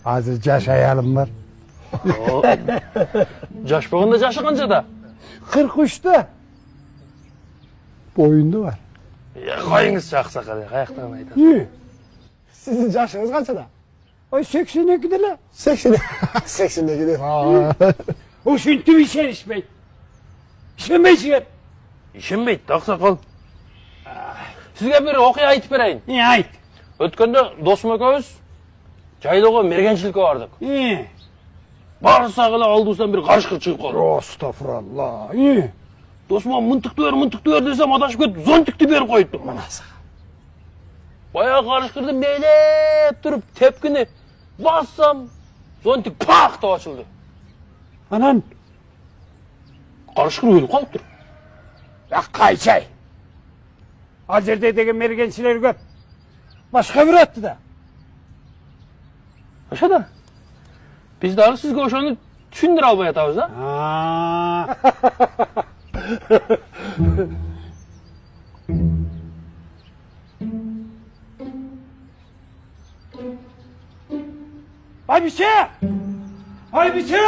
Azır jaş ayalım var. Jaş bolganda jaşı kançada? 43'te. Boyunda var. Koyuңuz ақсақал, қаяқтан айтасыз. İyi. Sizin yaşınız kaçta? Ay 82'de la. 82'de. O şüntü bir şey işmey. İşemeysin. Ишенбейді, ақсақал. Сізге бір оқия айтып берейін. İyi ait. Өткенде досым екеуміз жайлауға мергеншілікке бардық. İyi. Барсақ эле алдыбыздан бір қарышқыр шығып қалды. Estağfurullah. İyi. Досыма мынтықты бер десем адашып кетіп, зонтикті беріп қойыпты. Баяғы қарышқырды мейлеп тұрып, тепкіні бассам, зонтик пақ деп ашылды. Anan. Қарышқыр өліп қалып тұр. Ya kayçay. Azer'de деген mergençiler köp. Başka bir attı da. Aşağıda. Biz daha sizге ошону түшүндүрө албай атабыз да. Aybiçe! Aybiçe!